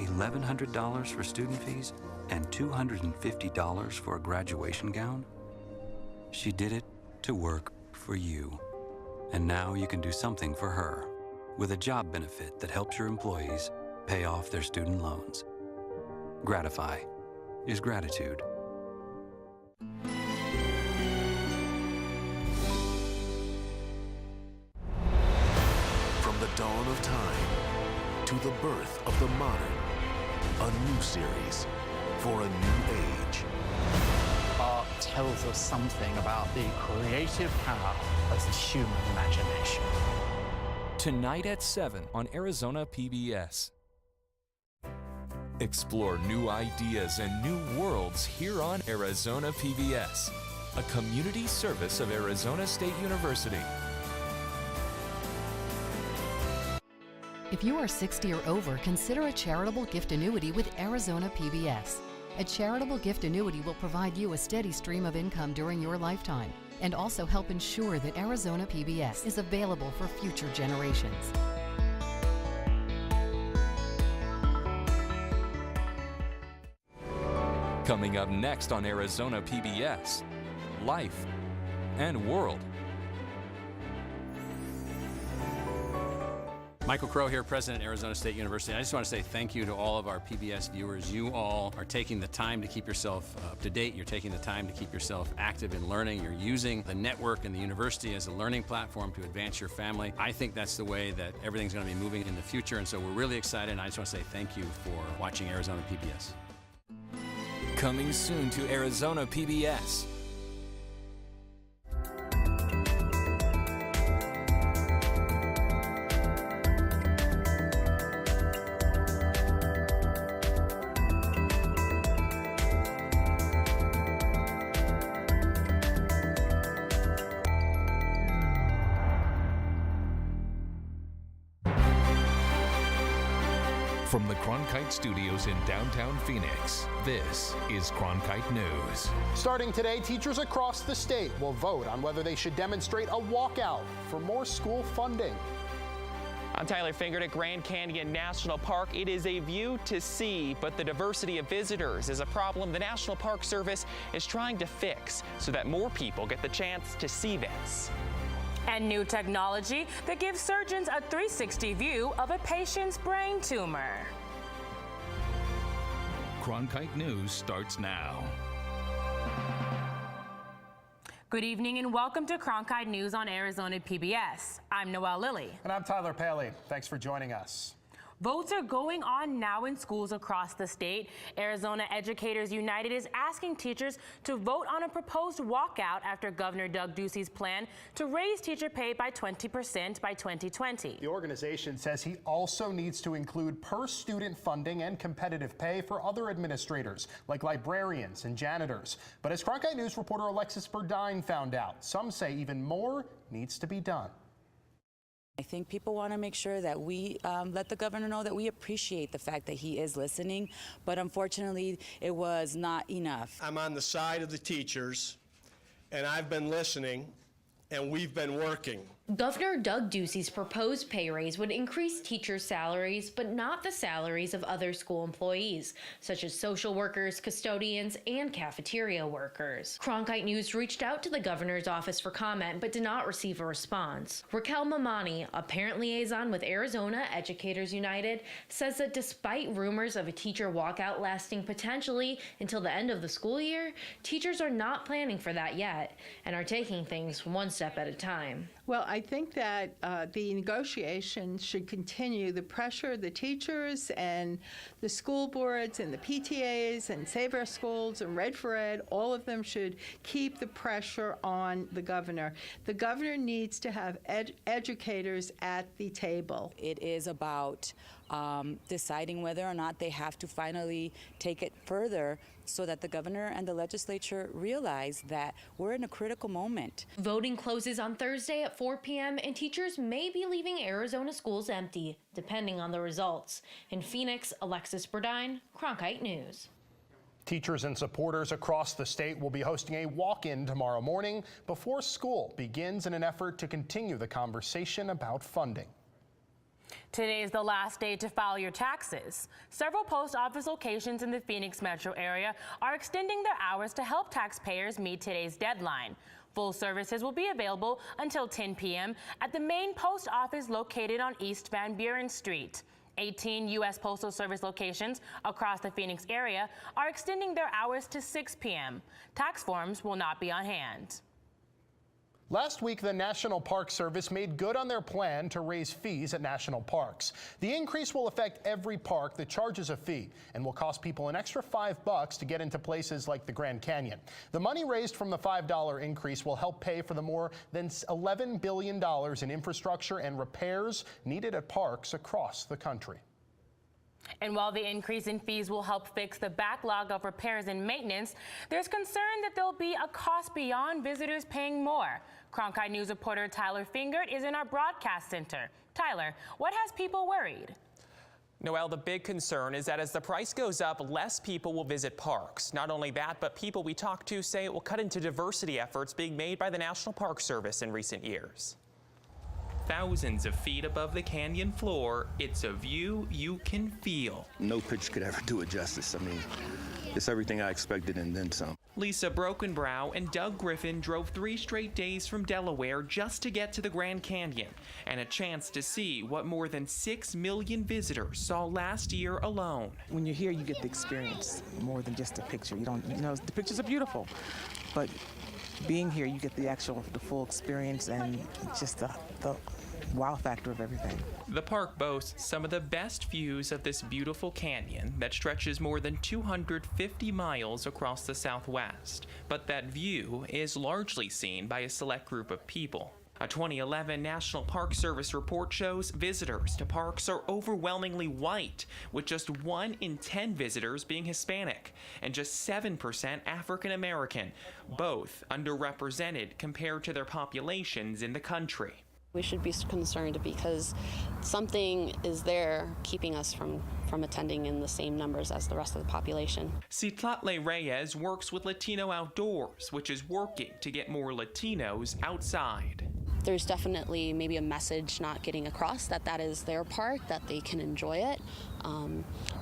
know $1,100 for student fees and $250 for a graduation gown? She did it to work for you. And now you can do something for her with a job benefit that helps your employees pay off their student loans. Gratify is gratitude. From the dawn of time to the birth of the modern, a new series for a new age. Art tells us something about the creative power of the human imagination. Tonight at 7 on Arizona PBS. Explore new ideas and new worlds here on Arizona PBS, a community service of Arizona State University. If you are 60 or over, consider a charitable gift annuity with Arizona PBS. A charitable gift annuity will provide you a steady stream of income during your lifetime and also help ensure that Arizona PBS is available for future generations. Coming up next on Arizona PBS, Life and World. Michael Crow here, President of Arizona State University. I just want to say thank you to all of our PBS viewers. You all are taking the time to keep yourself up to date. You're taking the time to keep yourself active in learning. You're using the network and the university as a learning platform to advance your family. I think that's the way that everything's going to be moving in the future, and so we're really excited, and I just want to say thank you for watching Arizona PBS. Coming soon to Arizona PBS. From the Cronkite Studios in downtown Phoenix, this is Cronkite News. Starting today, teachers across the state will vote on whether they should demonstrate a walkout for more school funding. I'm Tyler Fingert at Grand Canyon National Park. It is a view to see, but the diversity of visitors is a problem the National Park Service is trying to fix so that more people get the chance to see this. And new technology that gives surgeons a 360 view of a patient's brain tumor. Cronkite News starts now. Good evening and welcome to Cronkite News on Arizona PBS. I'm Noelle Lilly. And I'm Tyler Paley. Thanks for joining us. Votes are going on now in schools across the state. Arizona Educators United is asking teachers to vote on a proposed walkout after Governor Doug Ducey's plan to raise teacher pay by 20% by 2020. The organization says he also needs to include per-student funding and competitive pay for other administrators, like librarians and janitors. But as Cronkite News reporter Alexis Burdine found out, some say even more needs to be done. I think people want to make sure that we let the governor know that we appreciate the fact that he is listening, but unfortunately it was not enough. I'm on the side of the teachers, and I've been listening, and we've been working. Governor Doug Ducey's proposed pay raise would increase teachers' salaries, but not the salaries of other school employees, such as social workers, custodians, and cafeteria workers. Cronkite News reached out to the governor's office for comment, but did not receive a response. Raquel Mamani, a parent liaison with Arizona Educators United, says that despite rumors of a teacher walkout lasting potentially until the end of the school year, teachers are not planning for that yet and are taking things one step at a time. Well, I think that the negotiations should continue. The pressure, the teachers and the school boards and the PTAs and Save Our Schools and Red for Ed, all of them should keep the pressure on the governor. The governor needs to have educators at the table. It is about deciding whether or not they have to finally take it further so that the governor and the legislature realize that we're in a critical moment. Voting closes on Thursday at 4 p.m. and teachers may be leaving Arizona schools empty, depending on the results. In Phoenix, Alexis Burdine, Cronkite News. Teachers and supporters across the state will be hosting a walk-in tomorrow morning before school begins in an effort to continue the conversation about funding. Today is the last day to file your taxes. Several post office locations in the Phoenix metro area are extending their hours to help taxpayers meet today's deadline. Full services will be available until 10 p.m. at the main post office located on East Van Buren Street. 18 U.S. Postal Service locations across the Phoenix area are extending their hours to 6 p.m. Tax forms will not be on hand. Last week, the National Park Service made good on their plan to raise fees at national parks. The increase will affect every park that charges a fee and will cost people an extra $5 to get into places like the Grand Canyon. The money raised from the $5 increase will help pay for the more than $11 billion in infrastructure and repairs needed at parks across the country. And while the increase in fees will help fix the backlog of repairs and maintenance, there's concern that there'll be a cost beyond visitors paying more. Cronkite News reporter Tyler Fingert is in our broadcast center. Tyler, what has people worried? Noelle, the big concern is that as the price goes up, less people will visit parks. Not only that, but people we talk to say it will cut into diversity efforts being made by the National Park Service in recent years. Thousands of feet above the canyon floor, it's a view you can feel. No picture could ever do it justice. I mean, it's everything I expected and then some. Lisa Brokenbrow and Doug Griffin drove 3 straight days from Delaware just to get to the Grand Canyon and a chance to see what more than 6 million visitors saw last year alone. When you're here, you get the experience more than just a picture. You know, the pictures are beautiful, but being here, you get the full experience and just the wow factor of everything. The park boasts some of the best views of this beautiful canyon that stretches more than 250 miles across the Southwest. But that view is largely seen by a select group of people. A 2011 National Park Service report shows visitors to parks are overwhelmingly white, with just 1 in 10 visitors being Hispanic and just 7% African American, both underrepresented compared to their populations in the country. We should be concerned because something is there keeping us from attending in the same numbers as the rest of the population. Citlatle Reyes works with Latino Outdoors, which is working to get more Latinos outside. There's definitely maybe a message not getting across that is their park, that they can enjoy it.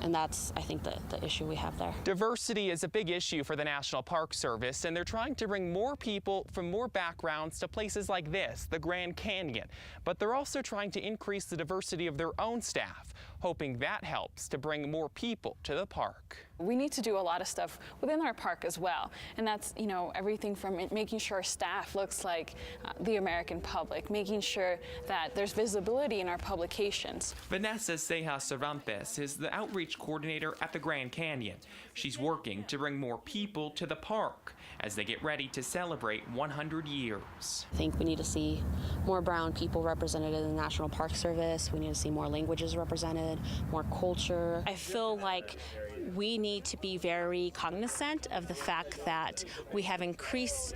And that's, I think, the issue we have there. Diversity is a big issue for the National Park Service, and they're trying to bring more people from more backgrounds to places like this, the Grand Canyon. But they're also trying to increase the diversity of their own staff, hoping that helps to bring more people to the park. We need to do a lot of stuff within our park as well, and that's, everything from making sure staff looks like the American public, making sure that there's visibility in our publications. Vanessa Ceja Cervantes is the outreach coordinator at the Grand Canyon. She's working to bring more people to the park as they get ready to celebrate 100 years. I think we need to see more brown people represented in the National Park Service. We need to see more languages represented, more culture. I feel like we need to be very cognizant of the fact that we have increased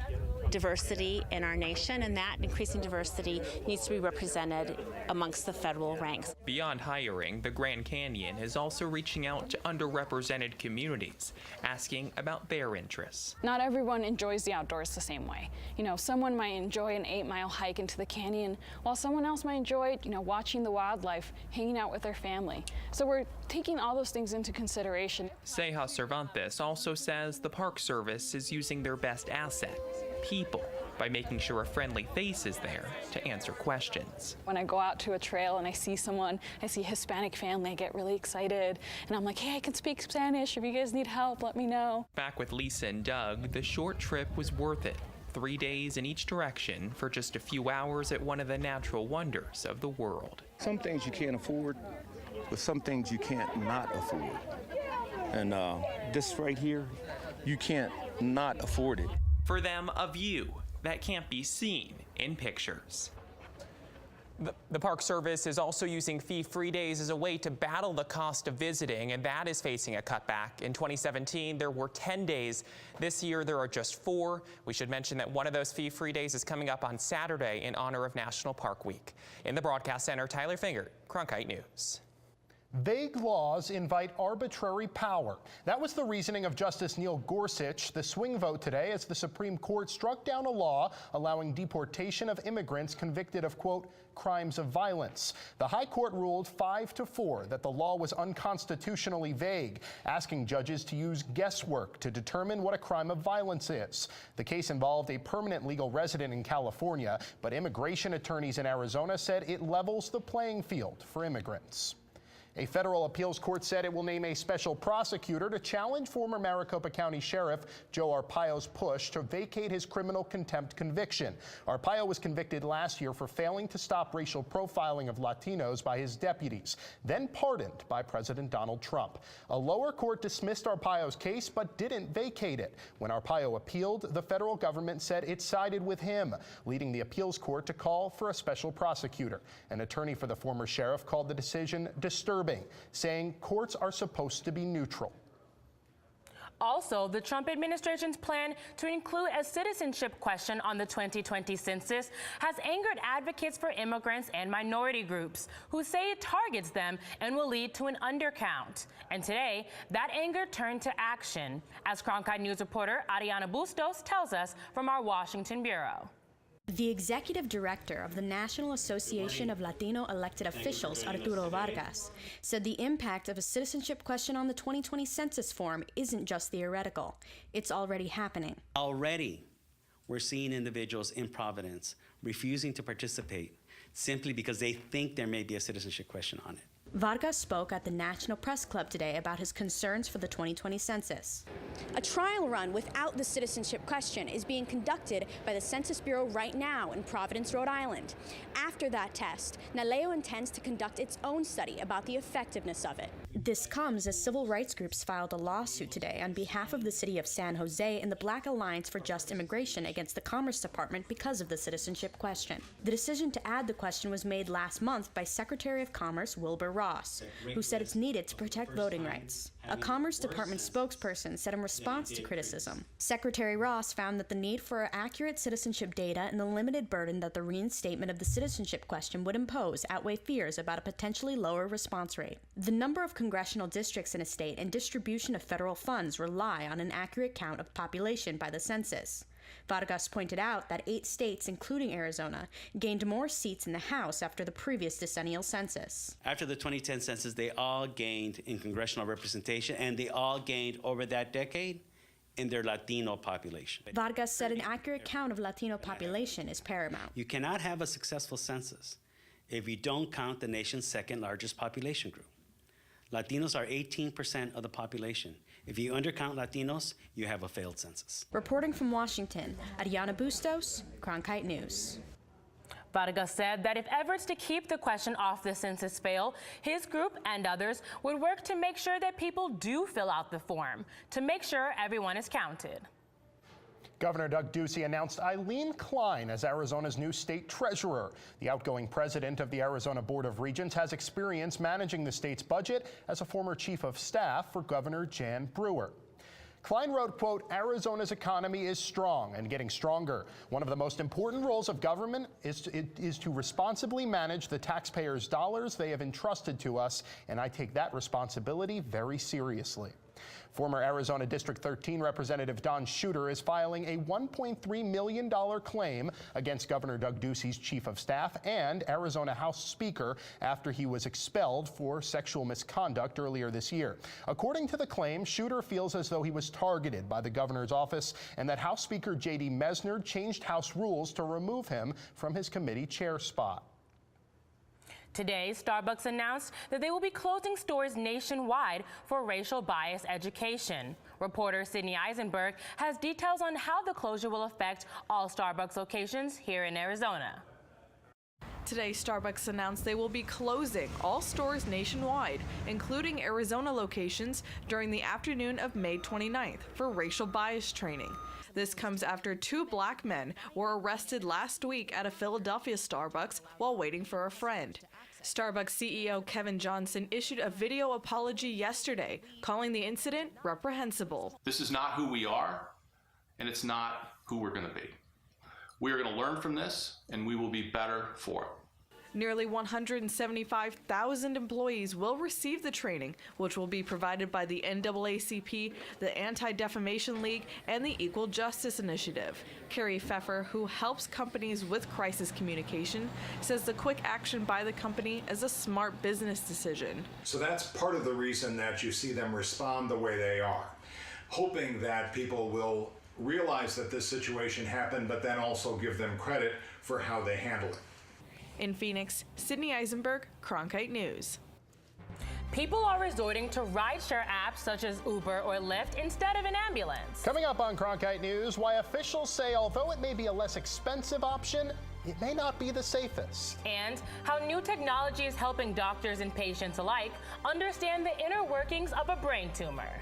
diversity in our nation, and that increasing diversity needs to be represented amongst the federal ranks. Beyond hiring, the Grand Canyon is also reaching out to underrepresented communities, asking about their interests. Not everyone enjoys the outdoors the same way. Someone might enjoy an 8-mile hike into the canyon, while someone else might enjoy, watching the wildlife, hanging out with their family. So we're taking all those things into consideration. Ceja Cervantes also says the Park Service is using their best asset, people, by making sure a friendly face is there to answer questions. When I go out to a trail and I see a Hispanic family, I get really excited. And I'm like, hey, I can speak Spanish. If you guys need help, let me know. Back with Lisa and Doug, the short trip was worth it. 3 days in each direction for just a few hours at one of the natural wonders of the world. Some things you can't afford, but some things you can't not afford. And this right here, you can't not afford it. For them, a view that can't be seen in pictures. The Park Service is also using fee-free days as a way to battle the cost of visiting, and that is facing a cutback. In 2017, there were 10 days. This year, there are just 4. We should mention that one of those fee-free days is coming up on Saturday in honor of National Park Week. In the Broadcast Center, Tyler Fingert, Cronkite News. Vague laws invite arbitrary power. That was the reasoning of Justice Neil Gorsuch. The swing vote today as the Supreme Court struck down a law allowing deportation of immigrants convicted of, quote, crimes of violence. The High Court ruled 5-4 that the law was unconstitutionally vague, asking judges to use guesswork to determine what a crime of violence is. The case involved a permanent legal resident in California, but immigration attorneys in Arizona said it levels the playing field for immigrants. A federal appeals court said it will name a special prosecutor to challenge former Maricopa County Sheriff Joe Arpaio's push to vacate his criminal contempt conviction. Arpaio was convicted last year for failing to stop racial profiling of Latinos by his deputies, then pardoned by President Donald Trump. A lower court dismissed Arpaio's case but didn't vacate it. When Arpaio appealed, the federal government said it sided with him, leading the appeals court to call for a special prosecutor. An attorney for the former sheriff called the decision disturbing, saying courts are supposed to be neutral. Also, the Trump administration's plan to include a citizenship question on the 2020 census has angered advocates for immigrants and minority groups who say it targets them and will lead to an undercount. And today, that anger turned to action, as Cronkite News reporter Ariana Bustos tells us from our Washington bureau. The executive director of the National Association of Latino Elected Officials, Arturo Vargas, said the impact of a citizenship question on the 2020 census form isn't just theoretical. It's already happening. Already, we're seeing individuals in Providence refusing to participate simply because they think there may be a citizenship question on it. Vargas spoke at the National Press Club today about his concerns for the 2020 census. A trial run without the citizenship question is being conducted by the Census Bureau right now in Providence, Rhode Island. After that test, NALEO intends to conduct its own study about the effectiveness of it. This comes as civil rights groups filed a lawsuit today on behalf of the city of San Jose and the Black Alliance for Just Immigration against the Commerce Department because of the citizenship question. The decision to add the question was made last month by Secretary of Commerce Wilbur Ross, who said it's needed to protect voting rights. A Commerce Department spokesperson said in response to criticism, Secretary Ross found that the need for accurate citizenship data and the limited burden that the reinstatement of the citizenship question would impose outweigh fears about a potentially lower response rate. The number of congressional districts in a state and distribution of federal funds rely on an accurate count of population by the census. Vargas pointed out that 8 states, including Arizona, gained more seats in the House after the previous decennial census. After the 2010 census, they all gained in congressional representation, and they all gained over that decade in their Latino population. Vargas said an accurate count of Latino population is paramount. You cannot have a successful census if you don't count the nation's second largest population group. Latinos are 18% of the population. If you undercount Latinos, you have a failed census. Reporting from Washington, Ariana Bustos, Cronkite News. Vargas said that if efforts to keep the question off the census fail, his group and others would work to make sure that people do fill out the form, to make sure everyone is counted. Governor Doug Ducey announced Eileen Klein as Arizona's new state treasurer. The outgoing president of the Arizona Board of Regents has experience managing the state's budget as a former chief of staff for Governor Jan Brewer. Klein wrote, quote, Arizona's economy is strong and getting stronger. One of the most important roles of government is to responsibly manage the taxpayers' dollars they have entrusted to us, and I take that responsibility very seriously. Former Arizona District 13 Representative Don Shooter is filing a $1.3 million claim against Governor Doug Ducey's chief of staff and Arizona House Speaker after he was expelled for sexual misconduct earlier this year. According to the claim, Shooter feels as though he was targeted by the governor's office and that House Speaker J.D. Mesner changed House rules to remove him from his committee chair spot. Today, Starbucks announced that they will be closing stores nationwide for racial bias education. Reporter Sydney Eisenberg has details on how the closure will affect all Starbucks locations here in Arizona. Today, Starbucks announced they will be closing all stores nationwide, including Arizona locations, during the afternoon of May 29th for racial bias training. This comes after 2 black men were arrested last week at a Philadelphia Starbucks while waiting for a friend. Starbucks CEO Kevin Johnson issued a video apology yesterday, calling the incident reprehensible. This is not who we are, and it's not who we're going to be. We are going to learn from this, and we will be better for it. Nearly 175,000 employees will receive the training, which will be provided by the NAACP, the Anti-Defamation League, and the Equal Justice Initiative. Carrie Pfeffer, who helps companies with crisis communication, says the quick action by the company is a smart business decision. So that's part of the reason that you see them respond the way they are, hoping that people will realize that this situation happened, but then also give them credit for how they handle it. In Phoenix, Sydney Eisenberg, Cronkite News. People are resorting to rideshare apps such as Uber or Lyft instead of an ambulance. Coming up on Cronkite News, why officials say although it may be a less expensive option, it may not be the safest. And how new technology is helping doctors and patients alike understand the inner workings of a brain tumor.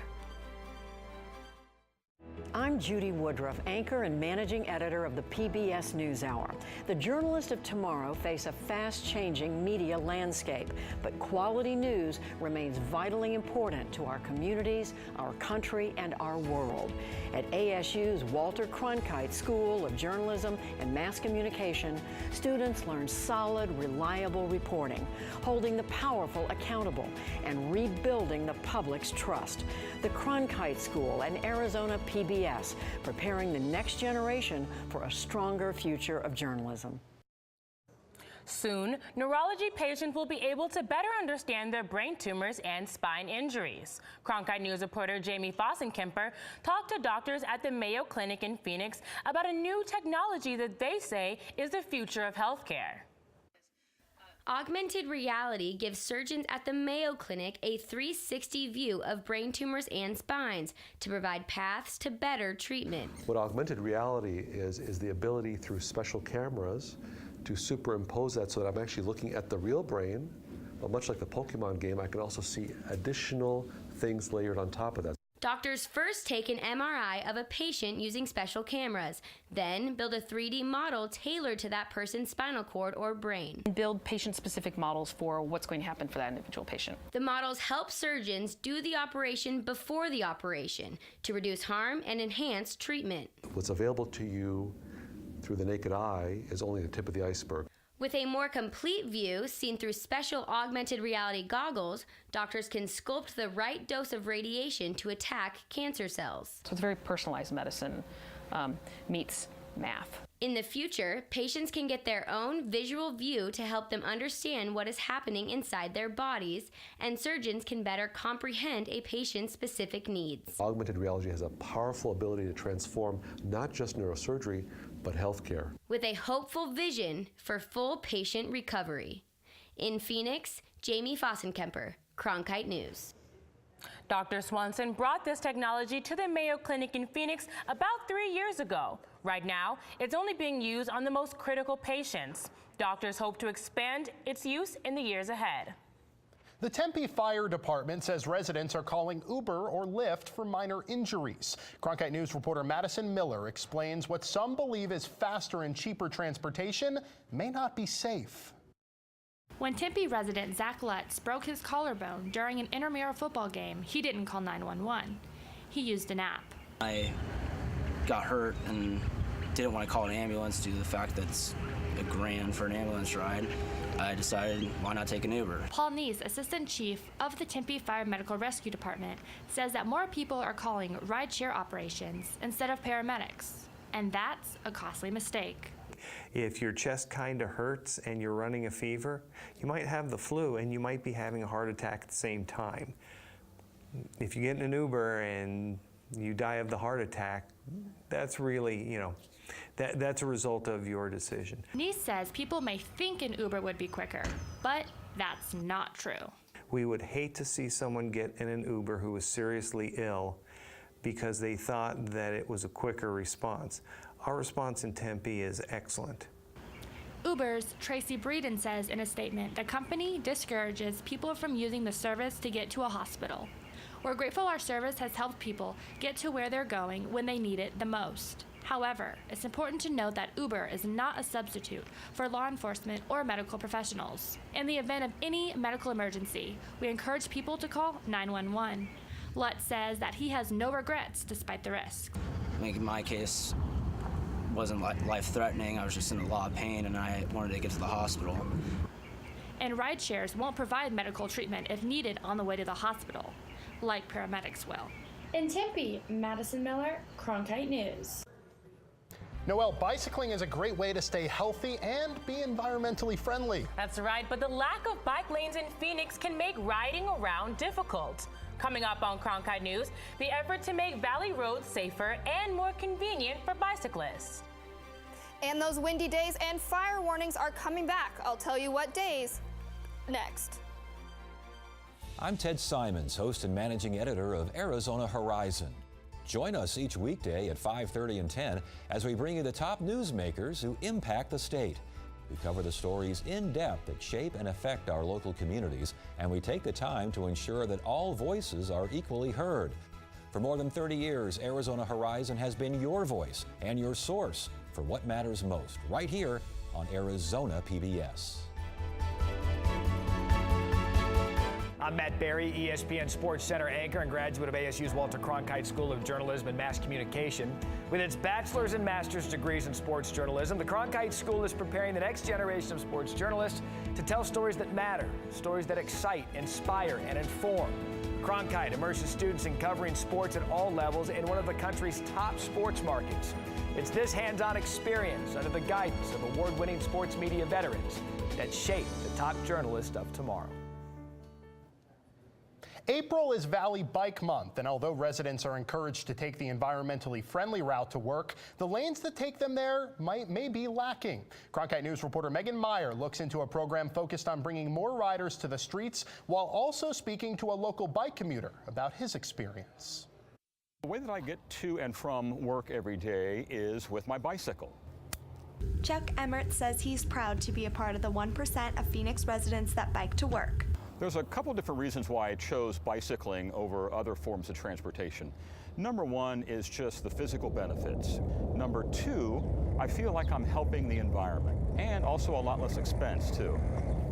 I'm Judy Woodruff, anchor and managing editor of the PBS NewsHour. The journalists of tomorrow face a fast-changing media landscape, but quality news remains vitally important to our communities, our country, and our world. At ASU's Walter Cronkite School of Journalism and Mass Communication, students learn solid, reliable reporting, holding the powerful accountable, and rebuilding the public's trust. The Cronkite School and Arizona PBS, preparing the next generation for a stronger future of journalism. Soon, neurology patients will be able to better understand their brain tumors and spine injuries. Cronkite News reporter Jamie Fossenkemper talked to doctors at the Mayo Clinic in Phoenix about a new technology that they say is the future of healthcare. Augmented reality gives surgeons at the Mayo Clinic a 360 view of brain tumors and spines to provide paths to better treatment. What augmented reality is the ability through special cameras to superimpose that so that I'm actually looking at the real brain, but much like the Pokemon game, I can also see additional things layered on top of that. Doctors first take an MRI of a patient using special cameras, then build a 3D model tailored to that person's spinal cord or brain. Build patient-specific models for what's going to happen for that individual patient. The models help surgeons do the operation before the operation to reduce harm and enhance treatment. What's available to you through the naked eye is only the tip of the iceberg. With a more complete view seen through special augmented reality goggles, doctors can sculpt the right dose of radiation to attack cancer cells. So it's very personalized medicine meets math. In the future, patients can get their own visual view to help them understand what is happening inside their bodies, and surgeons can better comprehend a patient's specific needs. Augmented reality has a powerful ability to transform not just neurosurgery, but healthcare. With a hopeful vision for full patient recovery. In Phoenix, Jamie Fossenkemper, Cronkite News. Dr. Swanson brought this technology to the Mayo Clinic in Phoenix about 3 years ago. Right now, it's only being used on the most critical patients. Doctors hope to expand its use in the years ahead. The Tempe Fire Department says residents are calling Uber or Lyft for minor injuries. Cronkite News reporter Madison Miller explains what some believe is faster and cheaper transportation may not be safe. When Tempe resident Zach Lutz broke his collarbone during an intramural football game, he didn't call 911. He used an app. I got hurt and didn't want to call an ambulance due to the fact that it's $1,000 for an ambulance ride. I decided, why not take an Uber? Paul Neese, assistant chief of the Tempe Fire Medical Rescue Department, says that more people are calling rideshare operations instead of paramedics, and that's a costly mistake. If your chest kind of hurts and you're running a fever, you might have the flu and you might be having a heart attack at the same time. If you get in an Uber and you die of the heart attack, that's really, that's a result of your decision. Neese says people may think an Uber would be quicker, but that's not true. We would hate to see someone get in an Uber who was seriously ill because they thought that it was a quicker response. Our response in Tempe is excellent. Uber's Tracy Breeden says in a statement, the company discourages people from using the service to get to a hospital. We're grateful our service has helped people get to where they're going when they need it the most. However, it's important to note that Uber is not a substitute for law enforcement or medical professionals. In the event of any medical emergency, we encourage people to call 911. Lutz says that he has no regrets despite the risk. I think in my case, wasn't life-threatening. I was just in a lot of pain and I wanted to get to the hospital. And ride shares won't provide medical treatment if needed on the way to the hospital, like paramedics will. In Tempe, Madison Miller, Cronkite News. Noelle, bicycling is a great way to stay healthy and be environmentally friendly. That's right, but the lack of bike lanes in Phoenix can make riding around difficult. Coming up on Cronkite News, the effort to make Valley roads safer and more convenient for bicyclists. And those windy days and fire warnings are coming back. I'll tell you what days next. I'm Ted Simons, host and managing editor of Arizona Horizon. Join us each weekday at 5:30 and 10 as we bring you the top newsmakers who impact the state. We cover the stories in depth that shape and affect our local communities, and we take the time to ensure that all voices are equally heard. For more than 30 years, Arizona Horizon has been your voice and your source for what matters most, right here on Arizona PBS. I'm Matt Berry, ESPN Sports Center anchor and graduate of ASU's Walter Cronkite School of Journalism and Mass Communication. With its bachelor's and master's degrees in sports journalism, the Cronkite School is preparing the next generation of sports journalists to tell stories that matter, stories that excite, inspire, and inform. Cronkite immerses students in covering sports at all levels in one of the country's top sports markets. It's this hands-on experience under the guidance of award-winning sports media veterans that shape the top journalists of tomorrow. April is Valley Bike Month, and although residents are encouraged to take the environmentally friendly route to work, the lanes that take them there may be lacking. Cronkite News reporter Megan Meyer looks into a program focused on bringing more riders to the streets while also speaking to a local bike commuter about his experience. The way that I get to and from work every day is with my bicycle. Chuck Emmert says he's proud to be a part of the 1% of Phoenix residents that bike to work. There's a couple different reasons why I chose bicycling over other forms of transportation. Number one is just the physical benefits. Number two, I feel like I'm helping the environment, and also a lot less expense too.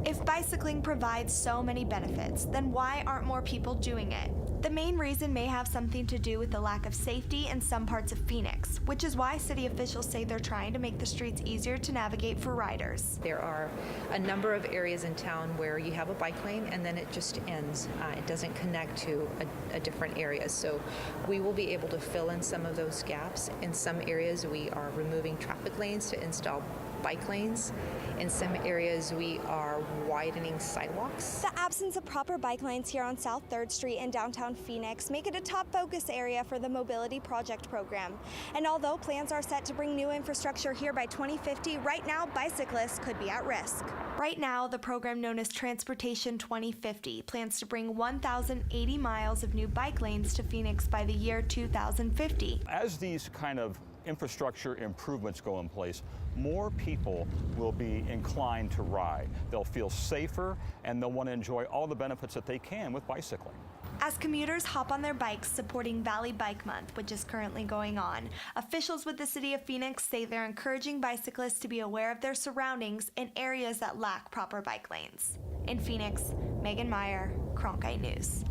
If bicycling provides so many benefits, then why aren't more people doing it? The main reason may have something to do with the lack of safety in some parts of Phoenix, which is why city officials say they're trying to make the streets easier to navigate for riders. There are a number of areas in town where you have a bike lane and then it just ends. It doesn't connect to a different area. So we will be able to fill in some of those gaps. In some areas we are removing traffic lanes to install bike lanes. In some areas we are widening sidewalks. The absence of proper bike lanes here on South 3rd Street in downtown Phoenix make it a top focus area for the Mobility Project program. And although plans are set to bring new infrastructure here by 2050, right now bicyclists could be at risk. Right now, the program known as Transportation 2050 plans to bring 1,080 miles of new bike lanes to Phoenix by the year 2050. As these kind of infrastructure improvements go in place, more people will be inclined to ride. They'll feel safer and they'll want to enjoy all the benefits that they can with bicycling. As commuters hop on their bikes supporting Valley Bike Month, which is currently going on, officials with the city of Phoenix say they're encouraging bicyclists to be aware of their surroundings in areas that lack proper bike lanes. In Phoenix, Megan Meyer, Cronkite News.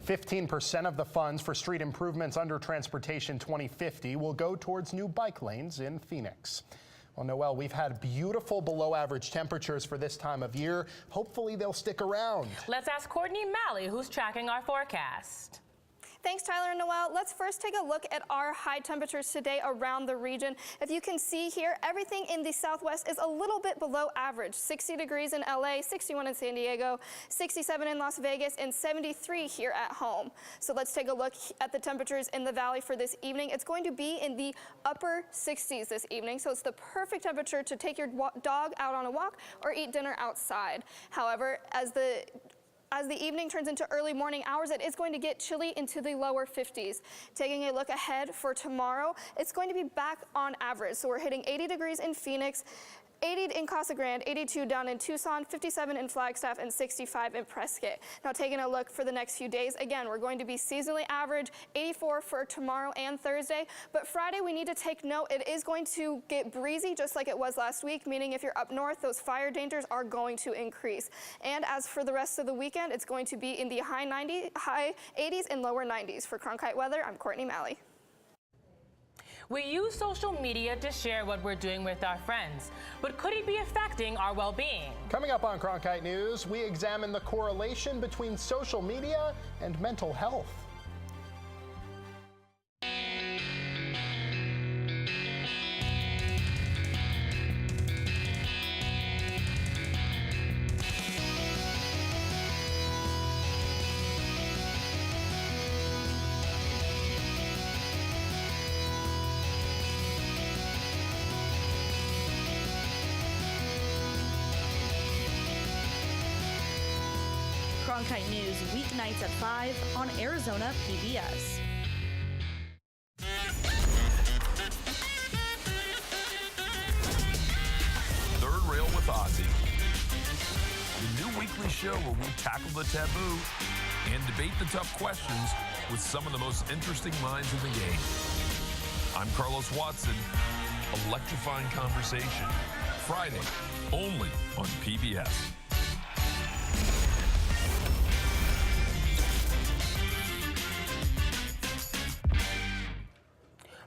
15% of the funds for street improvements under Transportation 2050 will go towards new bike lanes in Phoenix. Well, Noelle, we've had beautiful below average temperatures for this time of year. Hopefully they'll stick around. Let's ask Courtney Malley, who's tracking our forecast. Thanks, Tyler and Noelle. Let's first take a look at our high temperatures today around the region. If you can see here, everything in the southwest is a little bit below average. 60 degrees in LA, 61 in San Diego, 67 in Las Vegas, and 73 here at home. So let's take a look at the temperatures in the valley for this evening. It's going to be in the upper 60s this evening, so it's the perfect temperature to take your dog out on a walk or eat dinner outside. However, as the evening turns into early morning hours, it is going to get chilly into the lower 50s. Taking a look ahead for tomorrow, it's going to be back on average. So we're hitting 80 degrees in Phoenix, 80 in Casa Grande, 82 down in Tucson, 57 in Flagstaff, and 65 in Prescott. Now taking a look for the next few days, again, we're going to be seasonally average, 84 for tomorrow and Thursday. But Friday, we need to take note, it is going to get breezy just like it was last week, meaning if you're up north, those fire dangers are going to increase. And as for the rest of the weekend, it's going to be in the high 80s and lower 90s. For Cronkite Weather, I'm Courtney Malley. We use social media to share what we're doing with our friends, but could it be affecting our well-being? Coming up on Cronkite News, we examine the correlation between social media and mental health. Cronkite News, weeknights at 5 on Arizona PBS. Third Rail with Ozzy, the new weekly show where we tackle the taboo and debate the tough questions with some of the most interesting minds in the game. I'm Carlos Watson. Electrifying conversation. Friday, only on PBS.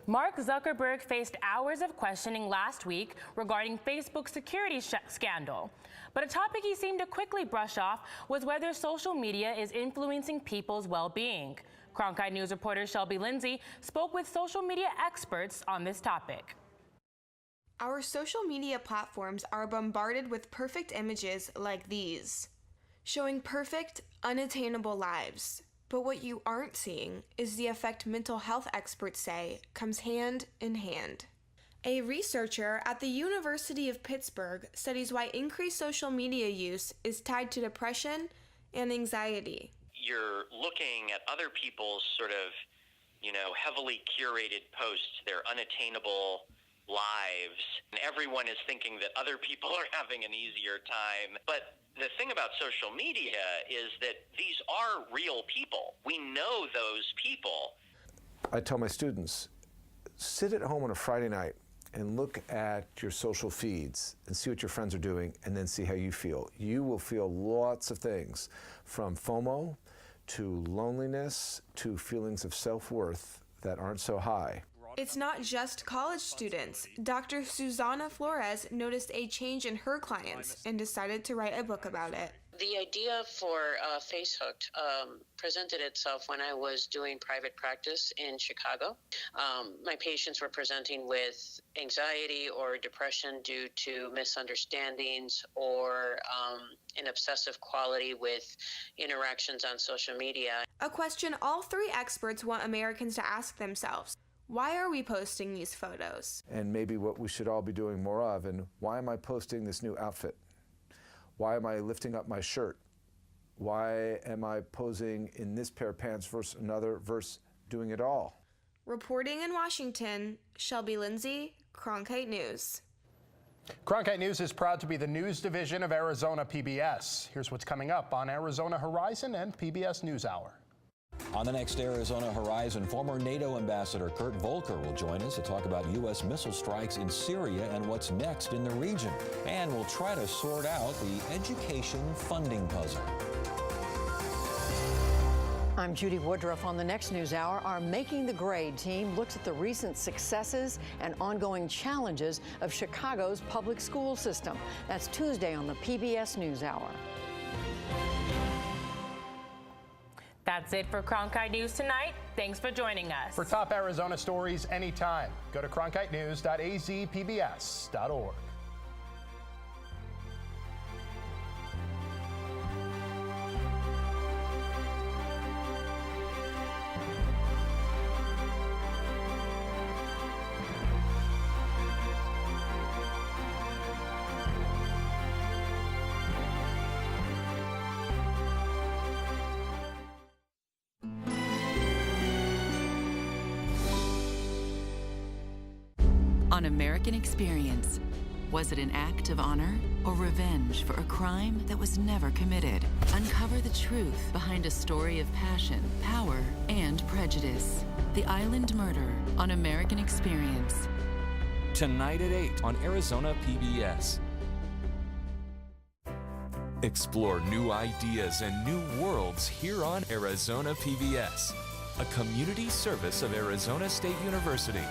Mark Zuckerberg faced hours of questioning last week regarding Facebook's security scandal. But a topic he seemed to quickly brush off was whether social media is influencing people's well-being. Cronkite News reporter Shelby Lindsay spoke with social media experts on this topic. Our social media platforms are bombarded with perfect images like these, showing perfect, unattainable lives. But what you aren't seeing is the effect mental health experts say comes hand in hand. A researcher at the University of Pittsburgh studies why increased social media use is tied to depression and anxiety. You're looking at other people's sort of, heavily curated posts, their unattainable lives, and everyone is thinking that other people are having an easier time. But the thing about social media is that these are real people. We know those people. I tell my students, sit at home on a Friday night and look at your social feeds and see what your friends are doing and then see how you feel. You will feel lots of things, from FOMO to loneliness to feelings of self-worth that aren't so high. It's not just college students. Dr. Susana Flores noticed a change in her clients and decided to write a book about it. The idea for FaceHooked presented itself when I was doing private practice in Chicago. My patients were presenting with anxiety or depression due to misunderstandings or an obsessive quality with interactions on social media. A question all three experts want Americans to ask themselves. Why are we posting these photos? And maybe what we should all be doing more of, and why am I posting this new outfit? Why am I lifting up my shirt? Why am I posing in this pair of pants versus another versus doing it all? Reporting in Washington, Shelby Lindsay, Cronkite News. Cronkite News is proud to be the news division of Arizona PBS. Here's what's coming up on Arizona Horizon and PBS NewsHour. On the next Arizona Horizon, former NATO Ambassador Kurt Volker will join us to talk about U.S. missile strikes in Syria and what's next in the region. And we'll try to sort out the education funding puzzle. I'm Judy Woodruff. On the next NewsHour, our Making the Grade team looks at the recent successes and ongoing challenges of Chicago's public school system. That's Tuesday on the PBS NewsHour. That's it for Cronkite News tonight. Thanks for joining us. For top Arizona stories anytime, go to cronkitenews.azpbs.org. On American Experience, was it an act of honor or revenge for a crime that was never committed? Uncover the truth behind a story of passion, power, and prejudice. The Island Murder on American Experience. Tonight at 8 on Arizona PBS. Explore new ideas and new worlds here on Arizona PBS, a community service of Arizona State University.